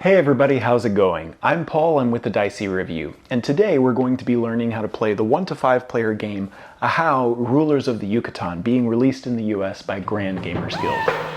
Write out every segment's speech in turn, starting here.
Hey everybody, how's it going? I'm Paul, I'm with the Dicey Review, and today we're going to be learning how to play the 1 to 5 player game Ahau Rulers of the Yucatan, being released in the US by Grand Gamers Guild.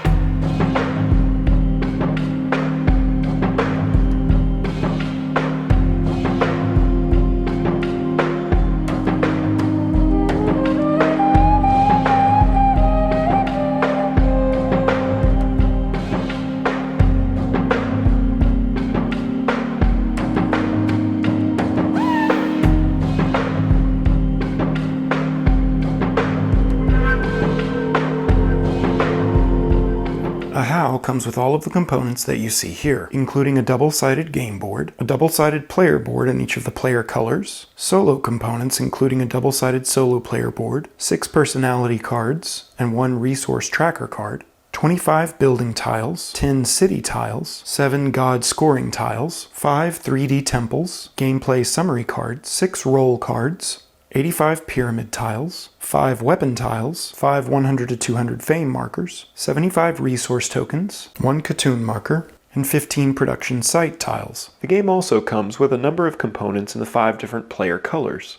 Ahau comes with all of the components that you see here, including a double-sided game board, a double-sided player board in each of the player colors, solo components including a double-sided solo player board, 6 personality cards, and 1 resource tracker card, 25 building tiles, 10 city tiles, 7 god scoring tiles, 5 3D temples, gameplay summary cards, 6 roll cards, 85 pyramid tiles, 5 weapon tiles, 5 100 to 200 fame markers, 75 resource tokens, 1 Katoon marker, and 15 production site tiles. The game also comes with a number of components in the 5 different player colors.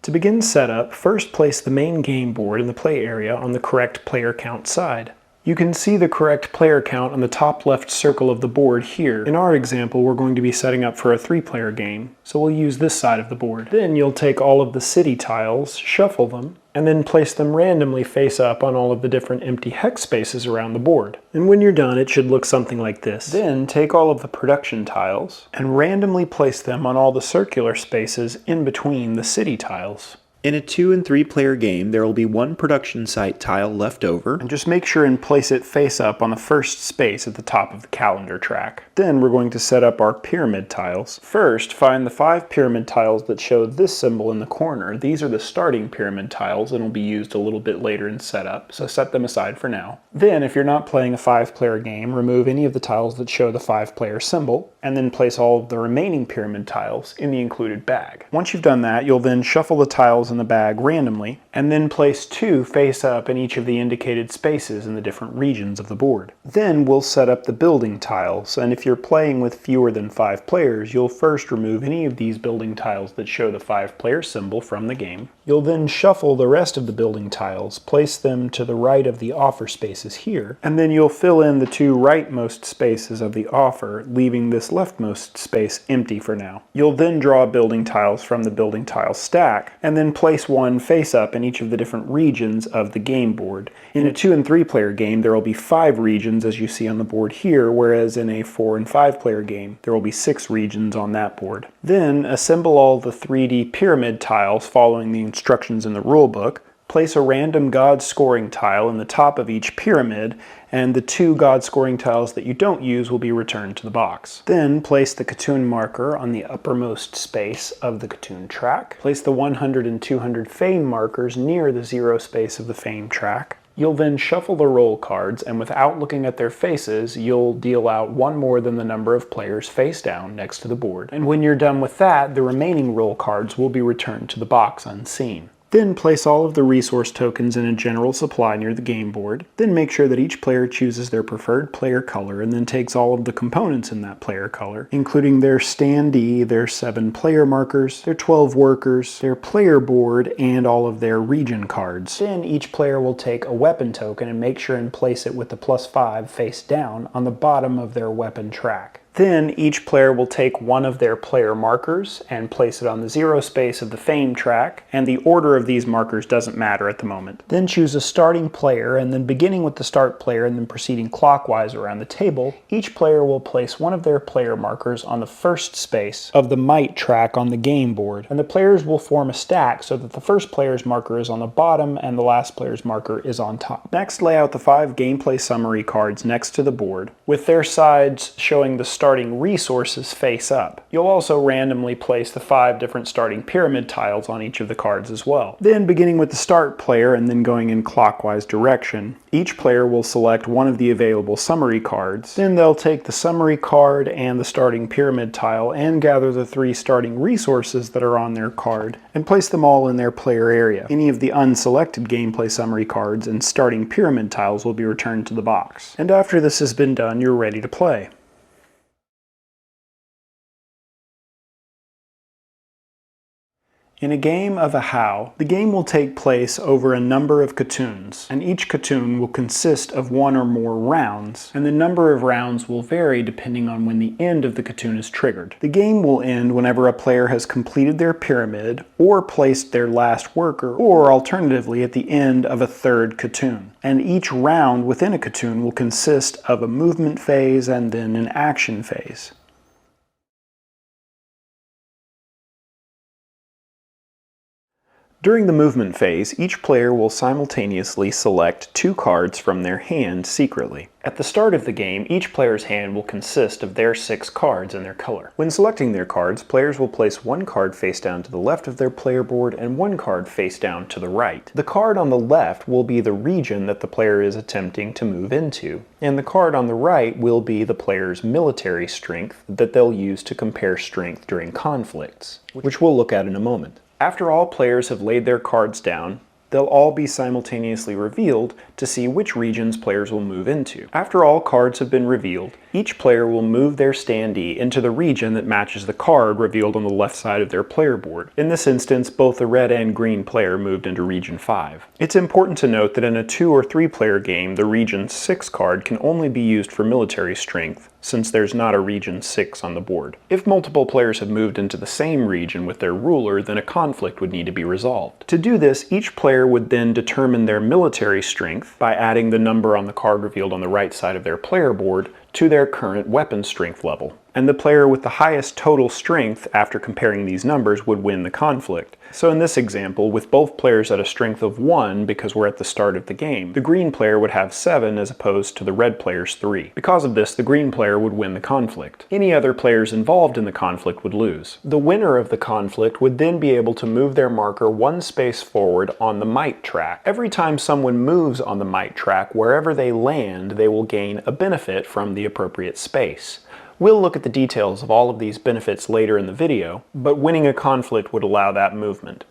To begin setup, first place the main game board in the play area on the correct player count side. You can see the correct player count on the top left circle of the board here. In our example, we're going to be setting up for a 3-player game, so we'll use this side of the board. Then you'll take all of the city tiles, shuffle them, and then place them randomly face up on all of the different empty hex spaces around the board. And when you're done, it should look something like this. Then take all of the production tiles and randomly place them on all the circular spaces in between the city tiles. In a 2 and 3 player game, there will be 1 production site tile left over, and just make sure and place it face up on the first space at the top of the calendar track. Then we're going to set up our pyramid tiles. First, find the 5 pyramid tiles that show this symbol in the corner. These are the starting pyramid tiles and will be used a little bit later in setup, so set them aside for now. Then, if you're not playing a 5-player game, remove any of the tiles that show the 5-player symbol, and then place all of the remaining pyramid tiles in the included bag. Once you've done that, you'll then shuffle the tiles in the bag randomly, and then place 2 face up in each of the indicated spaces in the different regions of the board. Then we'll set up the building tiles, and if you're playing with fewer than 5 players, you'll first remove any of these building tiles that show the 5-player symbol from the game. You'll then shuffle the rest of the building tiles, place them to the right of the offer spaces here, and then you'll fill in the 2 rightmost spaces of the offer, leaving this leftmost space empty for now. You'll then draw building tiles from the building tile stack, and then place 1 face up in each of the different regions of the game board. In a 2 and 3 player game, there will be 5 regions as you see on the board here, whereas in a 4 and 5 player game, there will be 6 regions on that board. Then assemble all the 3D pyramid tiles following the instructions in the rulebook. Place a random god scoring tile in the top of each pyramid, and the 2 god scoring tiles that you don't use will be returned to the box. Then place the Katoon marker on the uppermost space of the Katoon track. Place the 100 and 200 fame markers near the 0 space of the fame track. You'll then shuffle the roll cards, and without looking at their faces, you'll deal out 1 more than the number of players face down next to the board. And when you're done with that, the remaining roll cards will be returned to the box unseen. Then place all of the resource tokens in a general supply near the game board. Then make sure that each player chooses their preferred player color and then takes all of the components in that player color, including their standee, their 7 player markers, their 12 workers, their player board, and all of their region cards. Then each player will take a weapon token and make sure and place it with the +5 face down on the bottom of their weapon track. Then each player will take 1 of their player markers and place it on the 0 space of the fame track, and the order of these markers doesn't matter at the moment. Then choose a starting player, and then beginning with the start player and then proceeding clockwise around the table, each player will place 1 of their player markers on the first space of the might track on the game board, and the players will form a stack so that the first player's marker is on the bottom and the last player's marker is on top. Next, lay out the 5 gameplay summary cards next to the board, with their sides showing the start starting resources face up. You'll also randomly place the 5 different starting pyramid tiles on each of the cards as well. Then, beginning with the start player and then going in clockwise direction, each player will select one of the available summary cards. Then they'll take the summary card and the starting pyramid tile and gather the 3 starting resources that are on their card and place them all in their player area. Any of the unselected gameplay summary cards and starting pyramid tiles will be returned to the box. And after this has been done, you're ready to play. In a game of Ahau, the game will take place over a number of katoons, and each katoon will consist of 1 or more rounds, and the number of rounds will vary depending on when the end of the katoon is triggered. The game will end whenever a player has completed their pyramid, or placed their last worker, or alternatively at the end of a 3rd katoon. And each round within a katoon will consist of a movement phase and then an action phase. During the movement phase, each player will simultaneously select 2 cards from their hand secretly. At the start of the game, each player's hand will consist of their 6 cards and their color. When selecting their cards, players will place 1 card face down to the left of their player board and 1 card face down to the right. The card on the left will be the region that the player is attempting to move into, and the card on the right will be the player's military strength that they'll use to compare strength during conflicts, which we'll look at in a moment. After all players have laid their cards down, they'll all be simultaneously revealed to see which regions players will move into. After all cards have been revealed, each player will move their standee into the region that matches the card revealed on the left side of their player board. In this instance, both the red and green player moved into Region 5. It's important to note that in a 2 or 3 player game, the Region 6 card can only be used for military strength, since there's not a Region 6 on the board. If multiple players have moved into the same region with their ruler, then a conflict would need to be resolved. To do this, each player would then determine their military strength by adding the number on the card revealed on the right side of their player board to their current weapon strength level. And the player with the highest total strength after comparing these numbers would win the conflict. So in this example, with both players at a strength of 1 because we're at the start of the game, the green player would have 7 as opposed to the red player's 3. Because of this, the green player would win the conflict. Any other players involved in the conflict would lose. The winner of the conflict would then be able to move their marker 1 space forward on the might track. Every time someone moves on the might track, wherever they land, they will gain a benefit from the appropriate space. We'll look at the details of all of these benefits later in the video, but winning a conflict would allow that movement.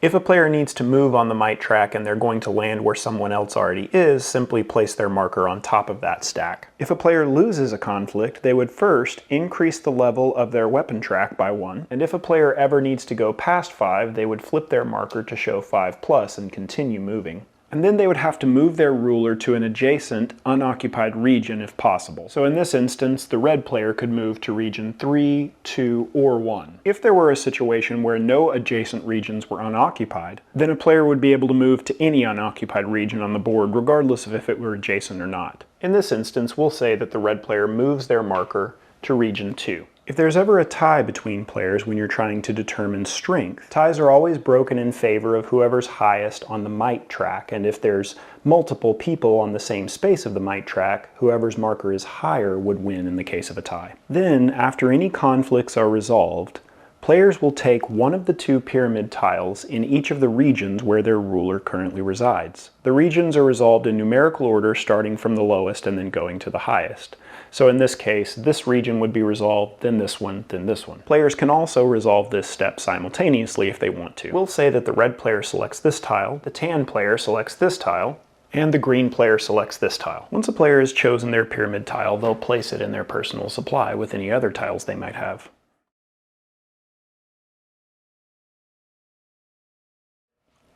If a player needs to move on the might track and they're going to land where someone else already is, simply place their marker on top of that stack. If a player loses a conflict, they would first increase the level of their weapon track by 1, and if a player ever needs to go past 5, they would flip their marker to show 5+ and continue moving. And then they would have to move their ruler to an adjacent, unoccupied region if possible. So in this instance, the red player could move to region 3, 2, or 1. If there were a situation where no adjacent regions were unoccupied, then a player would be able to move to any unoccupied region on the board, regardless of if it were adjacent or not. In this instance, we'll say that the red player moves their marker to region 2. If there's ever a tie between players when you're trying to determine strength, ties are always broken in favor of whoever's highest on the might track, and if there's multiple people on the same space of the might track, whoever's marker is higher would win in the case of a tie. Then, after any conflicts are resolved, players will take one of the 2 pyramid tiles in each of the regions where their ruler currently resides. The regions are resolved in numerical order, starting from the lowest and then going to the highest. So in this case, this region would be resolved, then this one, then this one. Players can also resolve this step simultaneously if they want to. We'll say that the red player selects this tile, the tan player selects this tile, and the green player selects this tile. Once a player has chosen their pyramid tile, they'll place it in their personal supply with any other tiles they might have.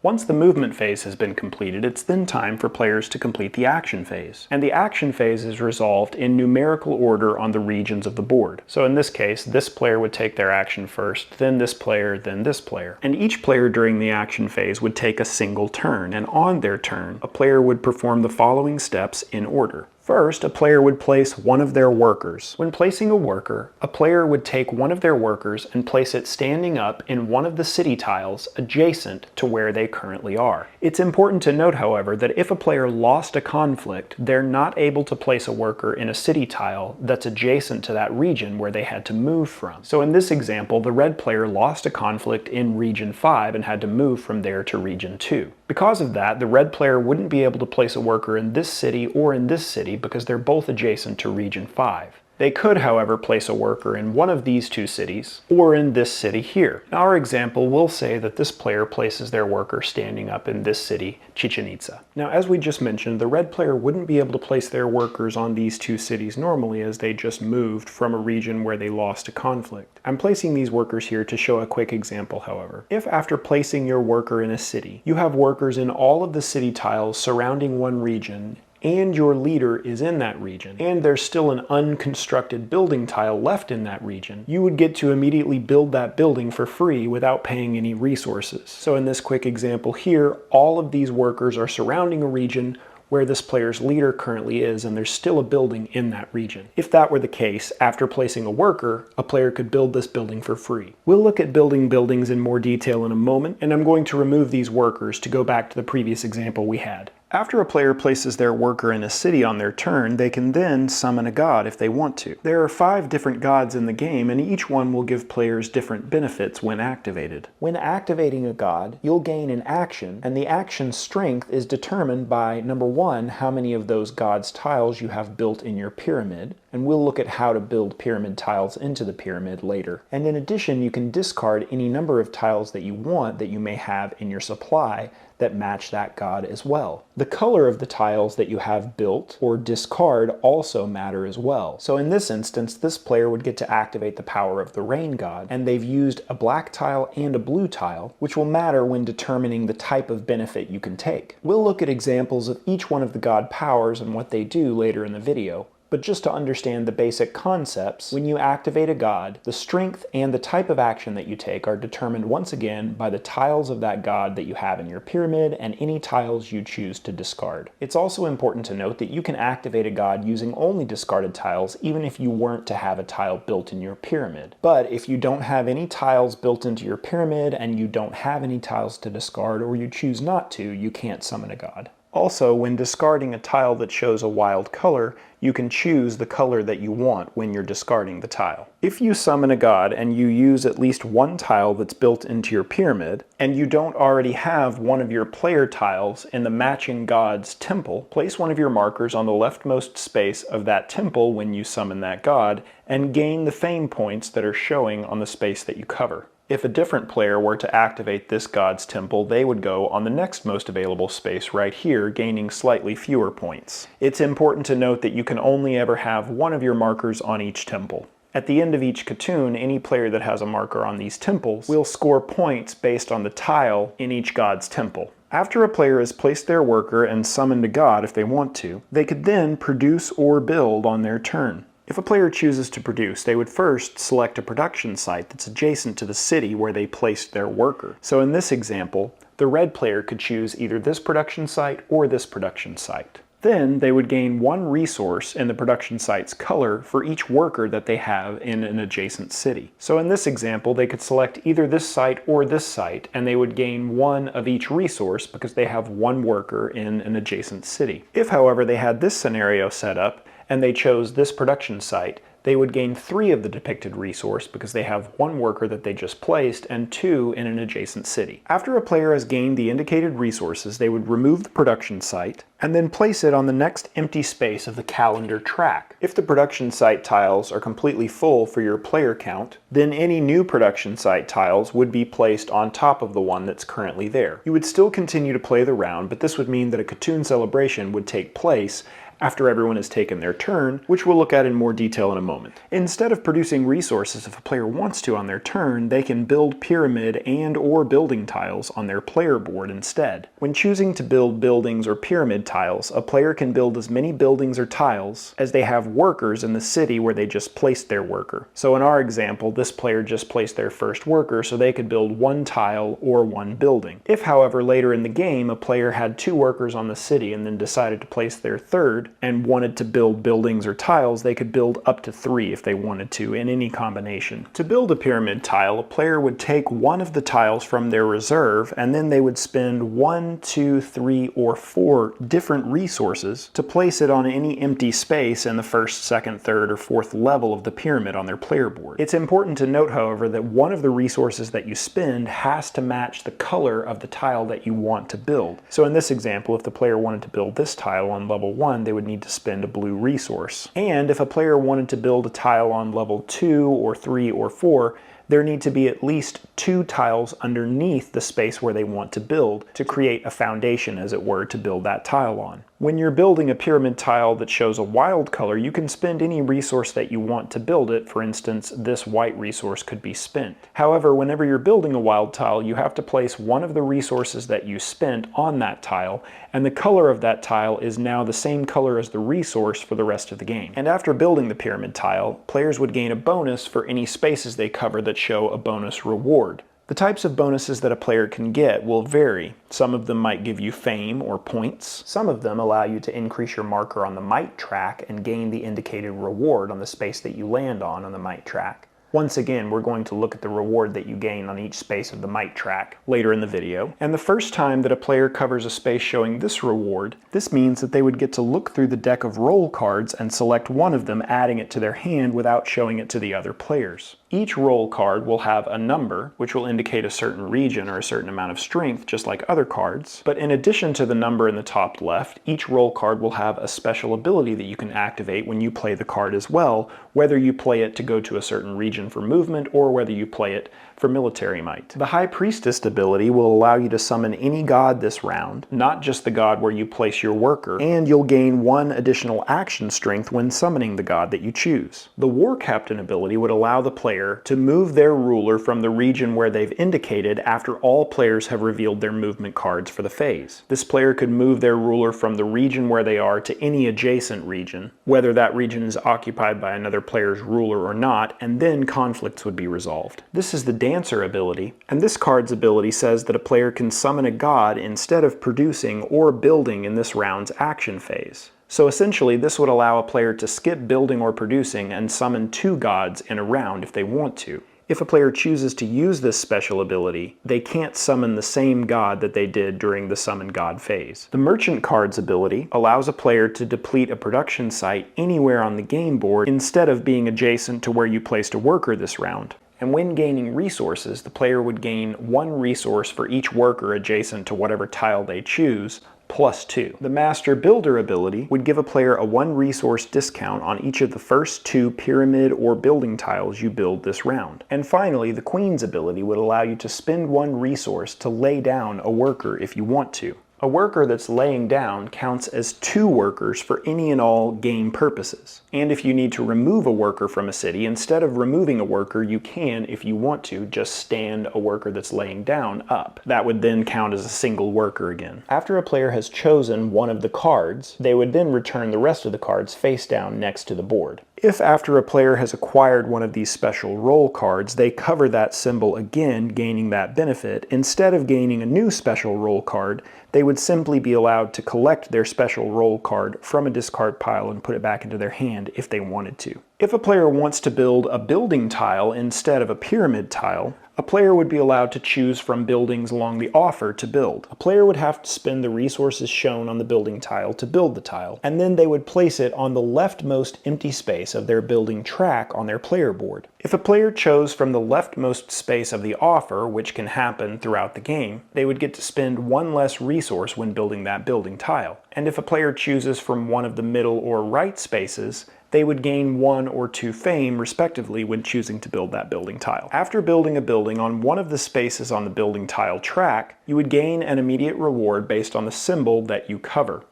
Once the movement phase has been completed, it's then time for players to complete the action phase. And the action phase is resolved in numerical order on the regions of the board. So in this case, this player would take their action first, then this player, then this player. And each player during the action phase would take a single turn, and on their turn, a player would perform the following steps in order. First, a player would place one of their workers. When placing a worker, a player would take one of their workers and place it standing up in one of the city tiles adjacent to where they currently are. It's important to note, however, that if a player lost a conflict, they're not able to place a worker in a city tile that's adjacent to that region where they had to move from. So in this example, the red player lost a conflict in Region 5 and had to move from there to Region 2. Because of that, the red player wouldn't be able to place a worker in this city or in this city because they're both adjacent to Region 5. They could, however, place a worker in one of these two cities, or in this city here. In our example, we'll say that this player places their worker standing up in this city, Chichen Itza. Now, as we just mentioned, the red player wouldn't be able to place their workers on these two cities normally as they just moved from a region where they lost a conflict. I'm placing these workers here to show a quick example, however. If after placing your worker in a city, you have workers in all of the city tiles surrounding one region, and your leader is in that region, and there's still an unconstructed building tile left in that region, you would get to immediately build that building for free without paying any resources. So in this quick example here, all of these workers are surrounding a region where this player's leader currently is, and there's still a building in that region. If that were the case, after placing a worker, a player could build this building for free. We'll look at building buildings in more detail in a moment, and I'm going to remove these workers to go back to the previous example we had. After a player places their worker in a city on their turn, they can then summon a god if they want to. There are 5 different gods in the game, and each one will give players different benefits when activated. When activating a god, you'll gain an action, and the action's strength is determined by, number 1, how many of those god's tiles you have built in your pyramid, and we'll look at how to build pyramid tiles into the pyramid later. And in addition, you can discard any number of tiles that you want that you may have in your supply that match that god as well. The color of the tiles that you have built or discard also matter as well. So in this instance, this player would get to activate the power of the rain god, and they've used a black tile and a blue tile, which will matter when determining the type of benefit you can take. We'll look at examples of each one of the god powers and what they do later in the video. But just to understand the basic concepts, when you activate a god, the strength and the type of action that you take are determined once again by the tiles of that god that you have in your pyramid and any tiles you choose to discard. It's also important to note that you can activate a god using only discarded tiles even if you weren't to have a tile built in your pyramid. But if you don't have any tiles built into your pyramid and you don't have any tiles to discard, or you choose not to, you can't summon a god. Also, when discarding a tile that shows a wild color, you can choose the color that you want when you're discarding the tile. If you summon a god and you use at least one tile that's built into your pyramid, and you don't already have one of your player tiles in the matching god's temple, place one of your markers on the leftmost space of that temple when you summon that god, and gain the fame points that are showing on the space that you cover. If a different player were to activate this god's temple, they would go on the next most available space right here, gaining slightly fewer points. It's important to note that you can only ever have one of your markers on each temple. At the end of each Katoon, any player that has a marker on these temples will score points based on the tile in each god's temple. After a player has placed their worker and summoned a god if they want to, they could then produce or build on their turn. If a player chooses to produce, they would first select a production site that's adjacent to the city where they placed their worker. So in this example, the red player could choose either this production site or this production site. Then they would gain one resource in the production site's color for each worker that they have in an adjacent city. So in this example, they could select either this site or this site, and they would gain one of each resource because they have one worker in an adjacent city. If, however, they had this scenario set up, and they chose this production site, they would gain 3 of the depicted resource because they have one worker that they just placed and 2 in an adjacent city. After a player has gained the indicated resources, they would remove the production site and then place it on the next empty space of the calendar track. If the production site tiles are completely full for your player count, then any new production site tiles would be placed on top of the one that's currently there. You would still continue to play the round, but this would mean that a Katoon celebration would take place after everyone has taken their turn, which we'll look at in more detail in a moment. Instead of producing resources if a player wants to on their turn, they can build pyramid and or building tiles on their player board instead. When choosing to build buildings or pyramid tiles, a player can build as many buildings or tiles as they have workers in the city where they just placed their worker. So in our example, this player just placed their first worker, so they could build one tile or one building. If, however, later in the game, a player had 2 workers on the city and then decided to place their third, board and wanted to build buildings or tiles, they could build up to 3 if they wanted to, in any combination. To build a pyramid tile, a player would take one of the tiles from their reserve, and then they would spend 1, 2, 3, or 4 different resources to place it on any empty space in the first, second, third, or fourth level of the pyramid on their player board. It's important to note, however, that one of the resources that you spend has to match the color of the tile that you want to build. So in this example, if the player wanted to build this tile on level 1, they would need to spend a blue resource. And if a player wanted to build a tile on level 2 or 3 or 4, there need to be at least 2 tiles underneath the space where they want to build to create a foundation, as it were, to build that tile on. When you're building a pyramid tile that shows a wild color, you can spend any resource that you want to build it. For instance, this white resource could be spent. However, whenever you're building a wild tile, you have to place one of the resources that you spent on that tile, and the color of that tile is now the same color as the resource for the rest of the game. And after building the pyramid tile, players would gain a bonus for any spaces they cover that show a bonus reward. The types of bonuses that a player can get will vary. Some of them might give you fame or points. Some of them allow you to increase your marker on the might track and gain the indicated reward on the space that you land on the might track. Once again, we're going to look at the reward that you gain on each space of the might track later in the video. And the first time that a player covers a space showing this reward, this means that they would get to look through the deck of roll cards and select one of them, adding it to their hand without showing it to the other players. Each roll card will have a number, which will indicate a certain region or a certain amount of strength, just like other cards. But in addition to the number in the top left, each roll card will have a special ability that you can activate when you play the card as well, whether you play it to go to a certain region for movement or whether you play it for military might. The High Priestess ability will allow you to summon any god this round, not just the god where you place your worker, and you'll gain 1 additional action strength when summoning the god that you choose. The War Captain ability would allow the player to move their ruler from the region where they've indicated after all players have revealed their movement cards for the phase. This player could move their ruler from the region where they are to any adjacent region, whether that region is occupied by another player's ruler or not, and then conflicts would be resolved. This is the Dancer ability, and this card's ability says that a player can summon a god instead of producing or building in this round's action phase. So essentially, this would allow a player to skip building or producing and summon 2 gods in a round if they want to. If a player chooses to use this special ability, they can't summon the same god that they did during the Summon God phase. The Merchant card's ability allows a player to deplete a production site anywhere on the game board instead of being adjacent to where you placed a worker this round. And when gaining resources, the player would gain 1 resource for each worker adjacent to whatever tile they choose, plus 2. The Master Builder ability would give a player a 1 resource discount on each of the first 2 pyramid or building tiles you build this round. And finally, the Queen's ability would allow you to spend 1 resource to lay down a worker if you want to. A worker that's laying down counts as 2 workers for any and all game purposes. And if you need to remove a worker from a city, instead of removing a worker, you can, if you want to, just stand a worker that's laying down up. That would then count as a single worker again. After a player has chosen one of the cards, they would then return the rest of the cards face down next to the board. If after a player has acquired one of these special roll cards, they cover that symbol again, gaining that benefit, instead of gaining a new special roll card, they would simply be allowed to collect their special roll card from a discard pile and put it back into their hand if they wanted to. If a player wants to build a building tile instead of a pyramid tile, a player would be allowed to choose from buildings along the offer to build. A player would have to spend the resources shown on the building tile to build the tile, and then they would place it on the leftmost empty space of their building track on their player board. If a player chose from the leftmost space of the offer, which can happen throughout the game, they would get to spend 1 less resource when building that building tile. And if a player chooses from one of the middle or right spaces, they would gain 1 or 2 fame, respectively, when choosing to build that building tile. After building a building on one of the spaces on the building tile track, you would gain an immediate reward based on the symbol that you cover.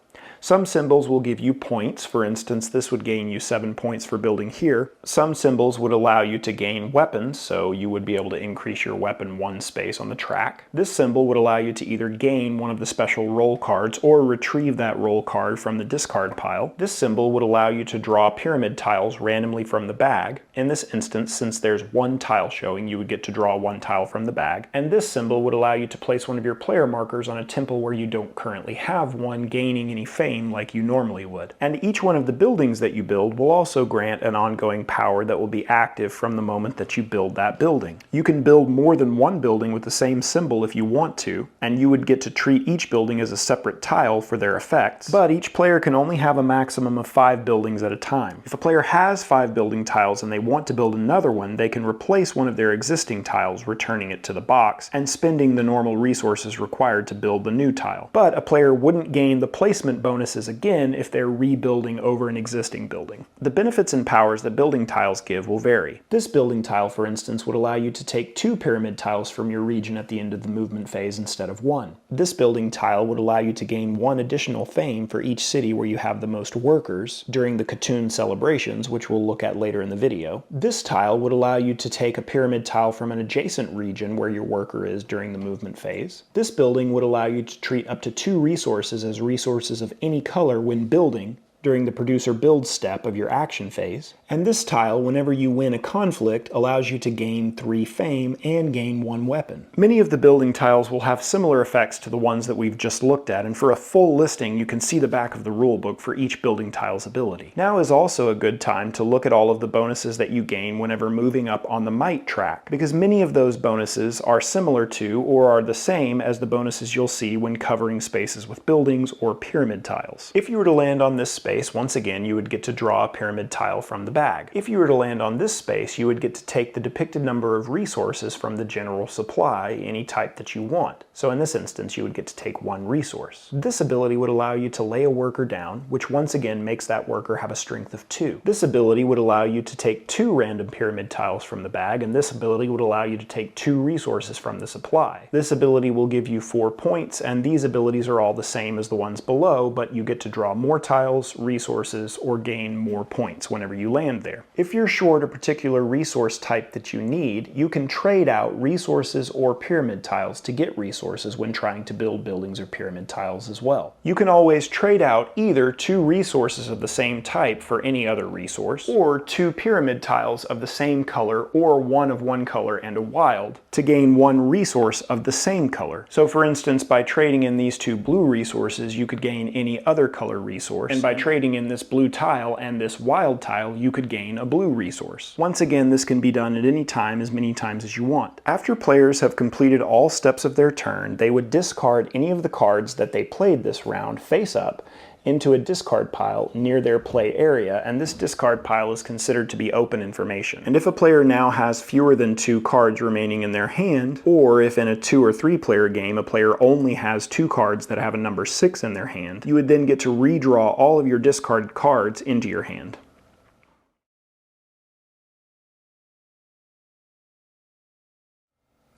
Some symbols will give you points. For instance, this would gain you 7 points for building here. Some symbols would allow you to gain weapons, so you would be able to increase your weapon 1 space on the track. This symbol would allow you to either gain one of the special roll cards or retrieve that roll card from the discard pile. This symbol would allow you to draw pyramid tiles randomly from the bag. In this instance, since there's 1 tile showing, you would get to draw 1 tile from the bag. And this symbol would allow you to place one of your player markers on a temple where you don't currently have one, gaining any fame fame like you normally would. And each one of the buildings that you build will also grant an ongoing power that will be active from the moment that you build that building. You can build more than one building with the same symbol if you want to, and you would get to treat each building as a separate tile for their effects, but each player can only have a maximum of 5 buildings at a time. If a player has 5 building tiles and they want to build another one, they can replace one of their existing tiles, returning it to the box, and spending the normal resources required to build the new tile. But a player wouldn't gain the placement bonuses again if they're rebuilding over an existing building. The benefits and powers that building tiles give will vary. This building tile, for instance, would allow you to take 2 pyramid tiles from your region at the end of the movement phase instead of 1. This building tile would allow you to gain 1 additional fame for each city where you have the most workers during the Katoon celebrations, which we'll look at later in the video. This tile would allow you to take a pyramid tile from an adjacent region where your worker is during the movement phase. This building would allow you to treat up to 2 resources as resources of any color when building during the producer build step of your action phase. And this tile, whenever you win a conflict, allows you to gain 3 fame and gain 1 weapon. Many of the building tiles will have similar effects to the ones that we've just looked at, and for a full listing you can see the back of the rulebook for each building tile's ability. Now is also a good time to look at all of the bonuses that you gain whenever moving up on the might track, because many of those bonuses are similar to or are the same as the bonuses you'll see when covering spaces with buildings or pyramid tiles. If you were to land on this space, once again you would get to draw a pyramid tile from the bag. If you were to land on this space, you would get to take the depicted number of resources from the general supply, any type that you want. So in this instance, you would get to take 1 resource. This ability would allow you to lay a worker down, which once again makes that worker have a strength of 2. This ability would allow you to take 2 random pyramid tiles from the bag, and this ability would allow you to take 2 resources from the supply. This ability will give you 4 points, and these abilities are all the same as the ones below, but you get to draw more tiles, resources, or gain more points whenever you land there. If you're short a particular resource type that you need, you can trade out resources or pyramid tiles to get resources when trying to build buildings or pyramid tiles as well. You can always trade out either 2 resources of the same type for any other resource, or 2 pyramid tiles of the same color, or 1 of one color and a wild, to gain 1 resource of the same color. So for instance, by trading in these 2 blue resources, you could gain any other color resource, and by trading in this blue tile and this wild tile, you could gain a blue resource. Once again, this can be done at any time, as many times as you want. After players have completed all steps of their turn, they would discard any of the cards that they played this round face up into a discard pile near their play area, and this discard pile is considered to be open information. And if a player now has fewer than 2 cards remaining in their hand, or if in a 2 or 3 player game a player only has 2 cards that have a number 6 in their hand, you would then get to redraw all of your discard cards into your hand.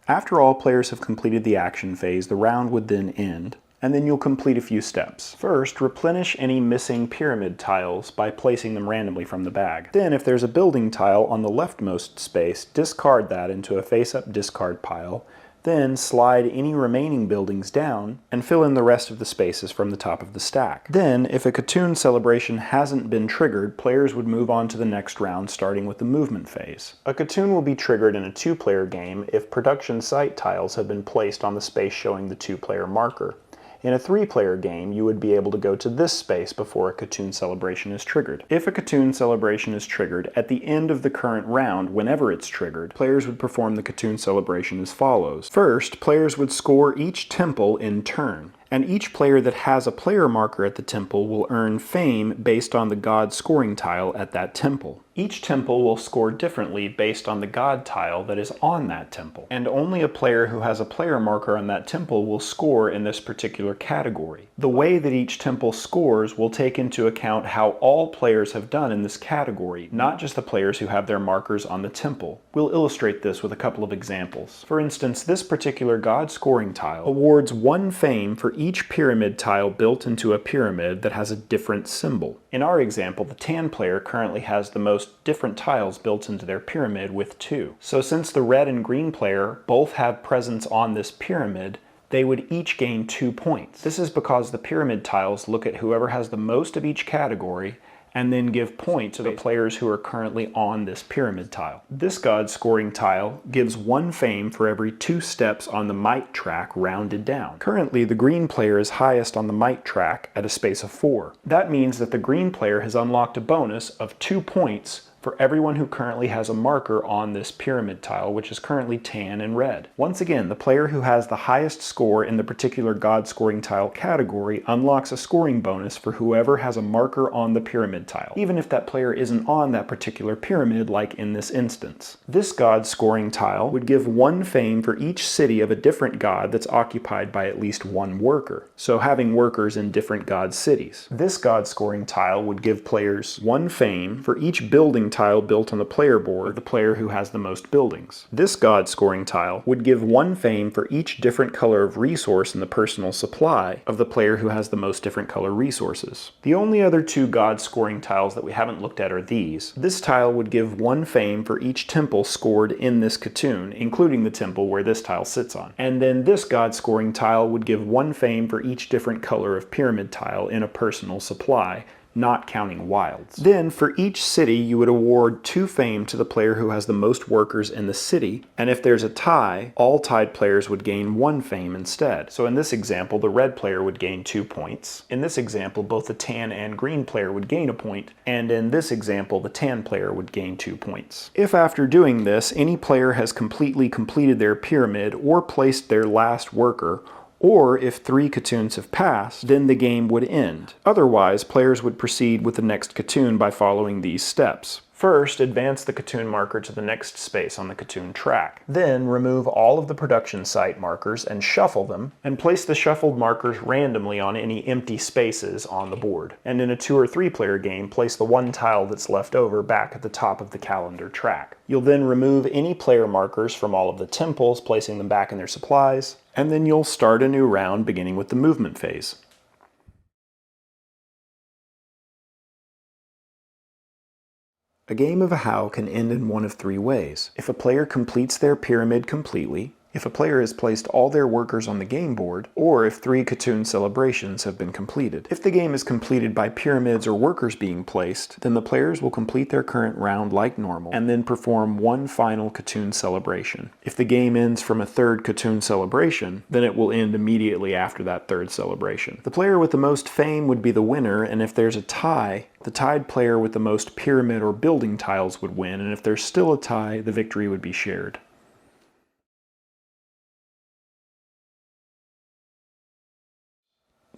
After all players have completed the action phase, the round would then end, and then you'll complete a few steps. First, replenish any missing pyramid tiles by placing them randomly from the bag. Then, if there's a building tile on the leftmost space, discard that into a face-up discard pile. Then slide any remaining buildings down and fill in the rest of the spaces from the top of the stack. Then, if a Katoon celebration hasn't been triggered, players would move on to the next round, starting with the movement phase. A Katoon will be triggered in a 2-player game if production site tiles have been placed on the space showing the 2-player marker. In a 3-player game, you would be able to go to this space before a Katoon celebration is triggered. If a Katoon celebration is triggered, at the end of the current round, whenever it's triggered, players would perform the Katoon celebration as follows. First, players would score each temple in turn, and each player that has a player marker at the temple will earn fame based on the god scoring tile at that temple. Each temple will score differently based on the god tile that is on that temple, and only a player who has a player marker on that temple will score in this particular category. The way that each temple scores will take into account how all players have done in this category, not just the players who have their markers on the temple. We'll illustrate this with a couple of examples. For instance, this particular god scoring tile awards 1 fame for each pyramid tile built into a pyramid that has a different symbol. In our example, the tan player currently has the most different tiles built into their pyramid with 2. So since the red and green player both have presence on this pyramid, they would each gain 2 points. This is because the pyramid tiles look at whoever has the most of each category and then give points to the players who are currently on this pyramid tile. This god scoring tile gives 1 fame for every 2 steps on the might track rounded down. Currently, the green player is highest on the might track at a space of 4. That means that the green player has unlocked a bonus of 2 points for everyone who currently has a marker on this pyramid tile, which is currently tan and red. Once again, the player who has the highest score in the particular god scoring tile category unlocks a scoring bonus for whoever has a marker on the pyramid tile, even if that player isn't on that particular pyramid, like in this instance. This god scoring tile would give 1 fame for each city of a different god that's occupied by at least 1 worker, so having workers in different god cities. This god scoring tile would give players 1 fame for each building tile built on the player board of the player who has the most buildings. This god scoring tile would give 1 fame for each different color of resource in the personal supply of the player who has the most different color resources. The only other 2 god scoring tiles that we haven't looked at are these. This tile would give 1 fame for each temple scored in this Katoon, including the temple where this tile sits on. And then this god scoring tile would give 1 fame for each different color of pyramid tile in a personal supply, not counting wilds. Then, for each city, you would award 2 fame to the player who has the most workers in the city, and if there's a tie, all tied players would gain 1 fame instead. So in this example, the red player would gain 2 points. In this example, both the tan and green player would gain a point, and in this example, the tan player would gain 2 points. If after doing this, any player has completely completed their pyramid or placed their last worker, or if 3 Katoons have passed, then the game would end. Otherwise, players would proceed with the next Katoon by following these steps. First, advance the Katoon marker to the next space on the Katoon track. Then, remove all of the production site markers and shuffle them, and place the shuffled markers randomly on any empty spaces on the board. And in a 2 or 3 player game, place the 1 tile that's left over back at the top of the calendar track. You'll then remove any player markers from all of the temples, placing them back in their supplies, and then you'll start a new round beginning with the movement phase. A game of Ahau can end in one of 3 ways. If a player completes their pyramid completely, if a player has placed all their workers on the game board, or if 3 Katoon celebrations have been completed. If the game is completed by pyramids or workers being placed, then the players will complete their current round like normal, and then perform 1 final Katoon celebration. If the game ends from a 3rd Katoon celebration, then it will end immediately after that 3rd celebration. The player with the most fame would be the winner, and if there's a tie, the tied player with the most pyramid or building tiles would win, and if there's still a tie, the victory would be shared.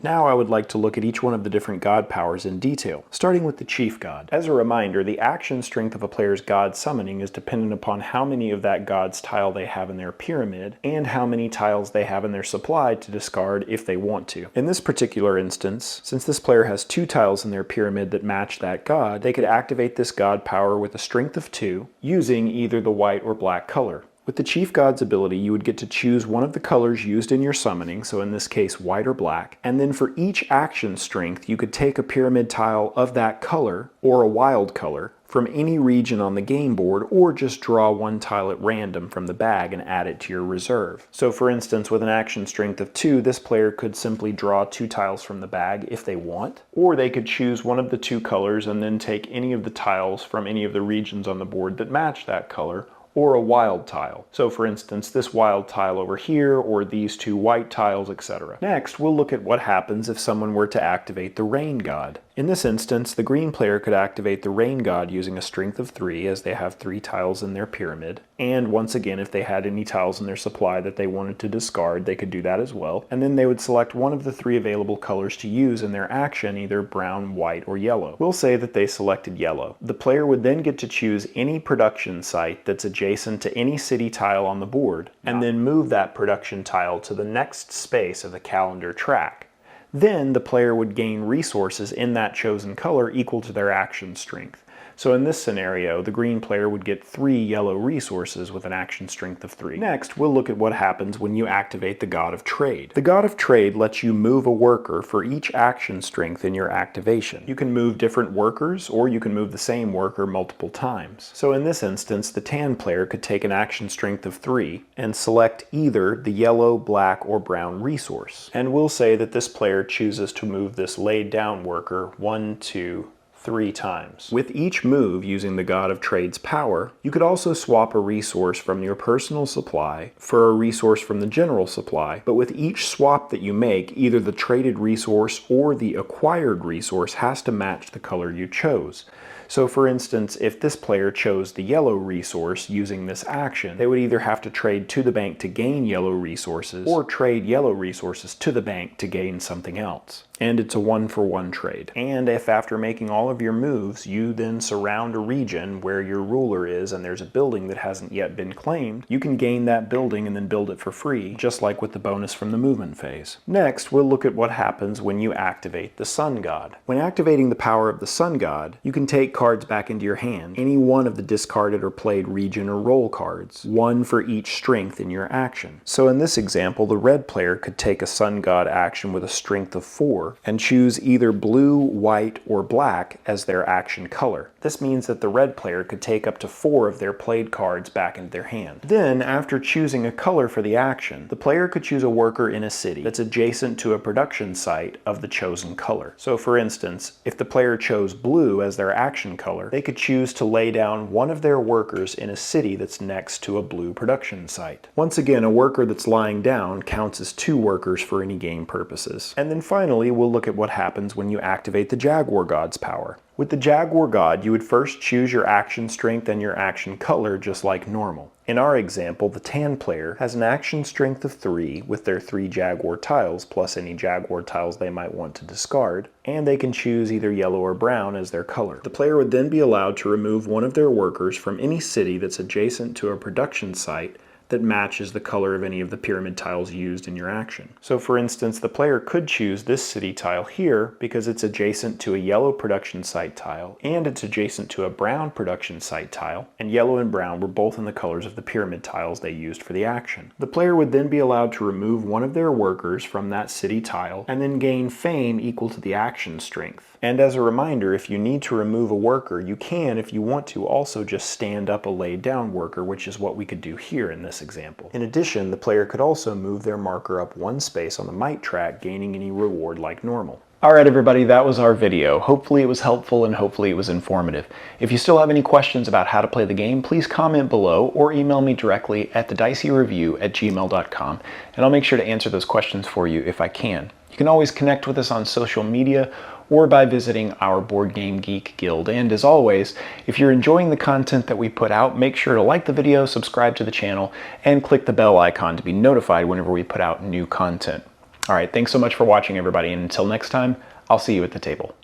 Now I would like to look at each one of the different god powers in detail, starting with the chief god. As a reminder, the action strength of a player's god summoning is dependent upon how many of that god's tile they have in their pyramid, and how many tiles they have in their supply to discard if they want to. In this particular instance, since this player has 2 tiles in their pyramid that match that god, they could activate this god power with a strength of 2, using either the white or black color. With the Chief God's ability, you would get to choose one of the colors used in your summoning, so in this case white or black, and then for each action strength you could take a pyramid tile of that color, or a wild color, from any region on the game board, or just draw 1 tile at random from the bag and add it to your reserve. So for instance, with an action strength of 2, this player could simply draw 2 tiles from the bag if they want, or they could choose one of the 2 colors and then take any of the tiles from any of the regions on the board that match that color, or a wild tile. So for instance, this wild tile over here, or these 2 white tiles, etc. Next, we'll look at what happens if someone were to activate the Rain God. In this instance, the green player could activate the Rain God using a strength of 3, as they have 3 tiles in their pyramid. And once again, if they had any tiles in their supply that they wanted to discard, they could do that as well. And then they would select one of the 3 available colors to use in their action, either brown, white, or yellow. We'll say that they selected yellow. The player would then get to choose any production site that's adjacent to any city tile on the board, and then move that production tile to the next space of the calendar track. Then the player would gain resources in that chosen color equal to their action strength. So in this scenario, the green player would get 3 yellow resources with an action strength of 3. Next, we'll look at what happens when you activate the God of Trade. The God of Trade lets you move a worker for each action strength in your activation. You can move different workers, or you can move the same worker multiple times. So in this instance, the tan player could take an action strength of 3 and select either the yellow, black, or brown resource. And we'll say that this player chooses to move this laid down worker 1, 2, 3 times. With each move using the God of Trade's power, you could also swap a resource from your personal supply for a resource from the general supply, but with each swap that you make, either the traded resource or the acquired resource has to match the color you chose. So for instance, if this player chose the yellow resource using this action, they would either have to trade to the bank to gain yellow resources or trade yellow resources to the bank to gain something else. And it's a 1-for-1 trade. And if after making all of your moves, you then surround a region where your ruler is and there's a building that hasn't yet been claimed, you can gain that building and then build it for free, just like with the bonus from the movement phase. Next, we'll look at what happens when you activate the Sun God. When activating the power of the Sun God, you can take cards back into your hand, any one of the discarded or played region or role cards, one for each strength in your action. So in this example, the red player could take a Sun God action with a strength of 4, and choose either blue, white, or black as their action color. This means that the red player could take up to 4 of their played cards back into their hand. Then, after choosing a color for the action, the player could choose a worker in a city that's adjacent to a production site of the chosen color. So for instance, if the player chose blue as their action color, they could choose to lay down one of their workers in a city that's next to a blue production site. Once again, a worker that's lying down counts as 2 workers for any game purposes. And then finally, we'll look at what happens when you activate the Jaguar God's power. With the Jaguar God, you would first choose your action strength and your action color just like normal. In our example, the tan player has an action strength of 3 with their 3 Jaguar tiles plus any Jaguar tiles they might want to discard, and they can choose either yellow or brown as their color. The player would then be allowed to remove one of their workers from any city that's adjacent to a production site that matches the color of any of the pyramid tiles used in your action. So for instance, the player could choose this city tile here because it's adjacent to a yellow production site tile and it's adjacent to a brown production site tile, and yellow and brown were both in the colors of the pyramid tiles they used for the action. The player would then be allowed to remove one of their workers from that city tile and then gain fame equal to the action strength. And as a reminder, if you need to remove a worker, you can, if you want to, also just stand up a laid down worker, which is what we could do here in this example. In addition, the player could also move their marker up 1 space on the might track, gaining any reward like normal. Alright everybody, that was our video. Hopefully it was helpful and hopefully it was informative. If you still have any questions about how to play the game, please comment below or email me directly at thedicey@gmail.com, and I'll make sure to answer those questions for you if I can. You can always connect with us on social media or by visiting our Board Game Geek Guild. And as always, if you're enjoying the content that we put out, make sure to like the video, subscribe to the channel, and click the bell icon to be notified whenever we put out new content. All right, thanks so much for watching, everybody, and until next time, I'll see you at the table.